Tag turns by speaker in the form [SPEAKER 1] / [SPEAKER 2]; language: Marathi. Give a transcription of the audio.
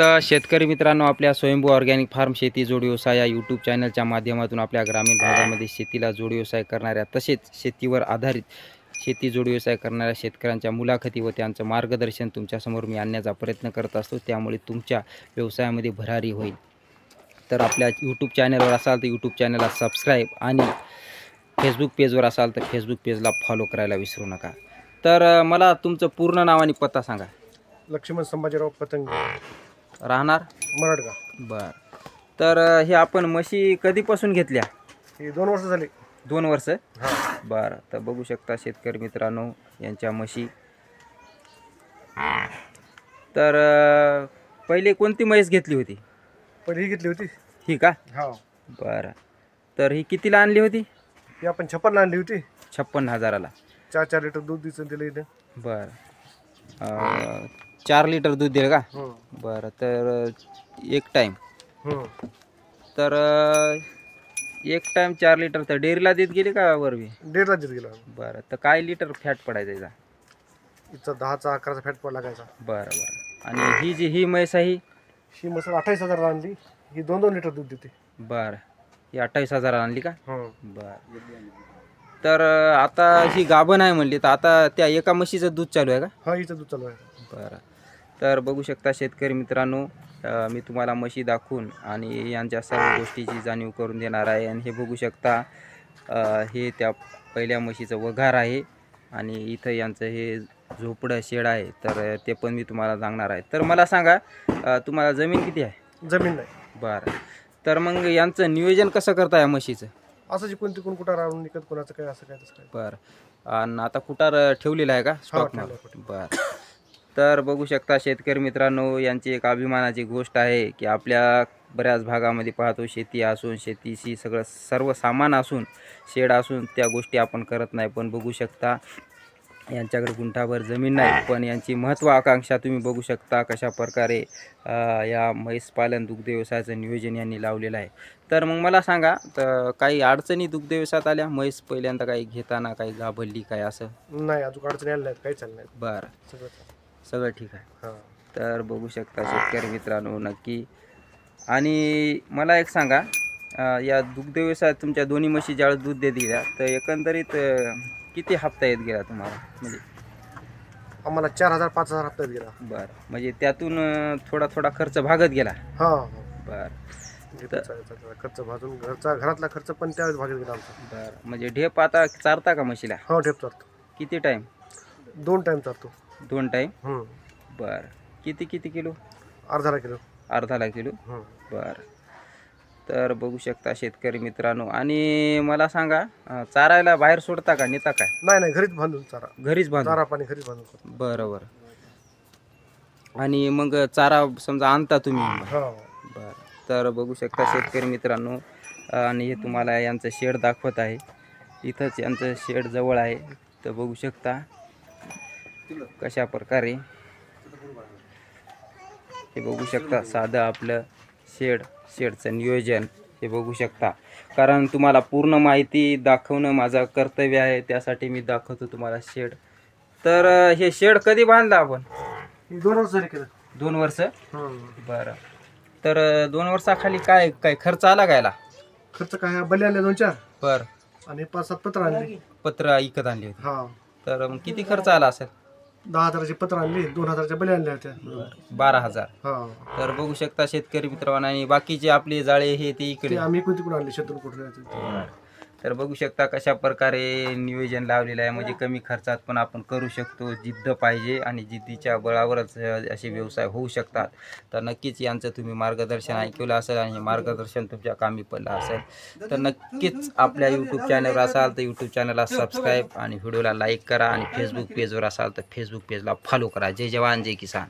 [SPEAKER 1] तर शेतकरी मित्रांनो, आपल्या स्वयंभू ऑर्गॅनिक फार्म शेती जोड व्यवसाय या यूट्यूब चॅनलच्या माध्यमातून आपल्या ग्रामीण भागामध्ये शेतीला जोड व्यवसाय करणाऱ्या तसेच शेतीवर आधारित शेती जोड व्यवसाय करणाऱ्या शेतकऱ्यांच्या मुलाखती व त्यांचं मार्गदर्शन तुमच्यासमोर मी आणण्याचा प्रयत्न करत असतो, त्यामुळे तुमच्या व्यवसायामध्ये भरारी होईल। तर आपल्या यूट्यूब चॅनलवर असाल तर यूट्यूब चॅनलला सबस्क्राईब आणि फेसबुक पेजवर असाल तर फेसबुक पेजला फॉलो करायला विसरू नका। तर मला तुमचं पूर्ण नाव आणि पत्ता सांगा।
[SPEAKER 2] लक्ष्मण संभाजीराव पतंग,
[SPEAKER 1] राहणार
[SPEAKER 2] मराठगाव।
[SPEAKER 1] बर। तर हे आपण म्हशी कधीपासून घेतल्या?
[SPEAKER 2] हे 2 वर्ष झाली।
[SPEAKER 1] 2 वर्ष?
[SPEAKER 2] हां।
[SPEAKER 1] बरं, तर बघू शकता शेतकरी मित्रांनो यांच्या म्हशी। तर पहिले कोणती म्हैस घेतली होती?
[SPEAKER 2] पहिली घेतली होती
[SPEAKER 1] ही का?
[SPEAKER 2] हां।
[SPEAKER 1] बरं, तर ही कितीला आणली होती?
[SPEAKER 2] ही आपण 56 ला आणली होती।
[SPEAKER 1] 56,000ला।
[SPEAKER 2] 4 लिटर दूध दिलं इथं।
[SPEAKER 1] बरं, 4 लिटर दूध दिलं का? बरं, तर एक टाइम तर एक टाइम 4 लिटर तर डेअरीला देत गेली का वरवी?
[SPEAKER 2] डेअरीला देत गेला।
[SPEAKER 1] बरं, तर काय लिटर फॅट पडायचा याचा?
[SPEAKER 2] हिचा 10चा 11चा फॅट पड लागायचा।
[SPEAKER 1] बरं बरं। आणि ही म्हैस आहे
[SPEAKER 2] ही म्हैस 28,000 ला आणली। ही 2-2 लिटर दूध देते।
[SPEAKER 1] बरं, ही 28,000 आणली का?
[SPEAKER 2] बरं।
[SPEAKER 1] तर आता ही गाभण आहे म्हणली, तर आता त्या एका म्हशीचं दूध चालू आहे का?
[SPEAKER 2] हा, हिचं दूध चालू आहे।
[SPEAKER 1] बरं, तर बघू शकता शेतकरी मित्रांनो, मी तुम्हाला म्हशी दाखवून आणि यांच्या सर्व गोष्टीची जाणीव करून देणार आहे। आणि हे बघू शकता, हे त्या पहिल्या म्हशीचं वघार आहे आणि इथं यांचं हे झोपडं शेड आहे, तर ते पण मी तुम्हाला सांगणार आहे। तर मला सांगा, तुम्हाला जमीन किती आहे?
[SPEAKER 2] जमीन नाही।
[SPEAKER 1] बरं, तर मग यांचं नियोजन कसं करताय म्हशीचं?
[SPEAKER 2] असं जी कोणती कोण कुठं राहून निघत, कोणाचं काय असं काय तसं काय।
[SPEAKER 1] बरं, आणि आता कुठार ठेवलेला आहे का स्टॉकमध्ये? बरं, तर बघू शकता शेतकरी मित्रांनो, यांची एक अभिमानाची गोष्ट आहे की आपल्या बऱ्याच भागामध्ये पाहतो शेती असून शेतीशी सर्व सामान असून शेड असून त्या गोष्टी आपण करत नाही। पण बघू शकता यांच्याकडे गुंठाभर जमीन नाही, पण यांची महत्त्वाकांक्षा तुम्ही बघू शकता कशा प्रकारे या म्हैस पालन दुग्ध व्यवसायाचं नियोजन यांनी लावलेलं आहे। तर मग मला सांगा, तर काही अडचणी दुग्ध व्यवसायात आल्या? म्हैस पहिल्यांदा काही घेताना काही घाबरली काय असं?
[SPEAKER 2] नाही, अजून अडचणी आल्या नाहीत, काही चाललं नाही।
[SPEAKER 1] बरं, सगळं ठीक आहे।
[SPEAKER 2] हां।
[SPEAKER 1] तर बघू शकता शेतकरी मित्रांनो नक्की। आणि मला एक सांगा, या दुग्ध व्यवसायात तुमच्या दोन्ही म्हशी ज्यावेळेस दूध देत गेल्या तर एकंदरीत किती हप्ता येत गेला तुम्हाला? म्हणजे
[SPEAKER 2] आम्हाला 4,000-5,000 हप्ता गेला।
[SPEAKER 1] बरं, म्हणजे त्यातून थोडा थोडा खर्च भागत गेला?
[SPEAKER 2] हां।
[SPEAKER 1] बरं,
[SPEAKER 2] खर्च भाजून घरातला खर्च पण त्यावेळेस भागत गेला आमचा।
[SPEAKER 1] बरं, म्हणजे ढेप आता चारता का म्हशीला?
[SPEAKER 2] हो, ढेप चारतो।
[SPEAKER 1] किती टाईम?
[SPEAKER 2] 2 टाइम चारतो।
[SPEAKER 1] 2 टाईम? बरं, किती किलो?
[SPEAKER 2] अर्धा किलो।
[SPEAKER 1] अर्धा किलो? बरं, तर बघू शकता शेतकरी मित्रांनो। आणि मला सांगा, चारायला बाहेर सोडता का नेता काय?
[SPEAKER 2] नाही, घरीच बांधून चारा।
[SPEAKER 1] घरीच बांधून?
[SPEAKER 2] चारा पाणी घरीच बांधून।
[SPEAKER 1] बरं बरं। आणि मग चारा समजा आणता तुम्ही? बरं, तर बघू शकता शेतकरी मित्रांनो, आणि हे तुम्हाला यांचं शेड दाखवत आहे। इथंच यांचं शेड जवळ आहे, तर बघू शकता कशा प्रकारे हे बघू शकता साधं आपलं शेडचं नियोजन हे बघू शकता। कारण तुम्हाला पूर्ण माहिती दाखवणं माझं कर्तव्य आहे, त्यासाठी मी दाखवतो तुम्हाला शेड। तर हे शेड कधी बांधलं आपण?
[SPEAKER 2] 2 वर्ष झाले केलं।
[SPEAKER 1] 2 वर्ष? बरं, तर 2 वर्षाखाली काय काय खर्च आला गायला?
[SPEAKER 2] खर्च काय, बली आणले 2-4।
[SPEAKER 1] बरं,
[SPEAKER 2] आणि 5-7 पत्र आणली।
[SPEAKER 1] पत्र विकत आणली होती?
[SPEAKER 2] हां।
[SPEAKER 1] तर मग किती खर्च आला असेल?
[SPEAKER 2] 10,000ची पत्र आणली, 2,000च्या बली आणल्या होत्या।
[SPEAKER 1] 12,000?
[SPEAKER 2] हां।
[SPEAKER 1] तर बघू शकता शेतकरी मित्रांनो, आणि बाकीचे आपले जाळे हे ते इकडे
[SPEAKER 2] आम्ही कुठून आणले, शेतून कुठले।
[SPEAKER 1] तर बघू शकता कशा प्रकारे नियोजन लावलेलं आहे, म्हणजे कमी खर्चात पण आपण करू शकतो। जिद्द पाहिजे आणि जिद्दीच्या बळावरच असे व्यवसाय होऊ शकतात। तर नक्कीच यांचं तुम्ही मार्गदर्शन ऐकलं असेल आणि हे मार्गदर्शन तुमच्या कामी पडलं असेल, तर नक्कीच आपल्या यूट्यूब चॅनलवर असाल तर यूट्यूब चॅनलला सबस्क्राईब आणि व्हिडिओला लाईक करा, आणि फेसबुक पेजवर असाल तर फेसबुक पेजला फॉलो करा। जय जवान जय किसान।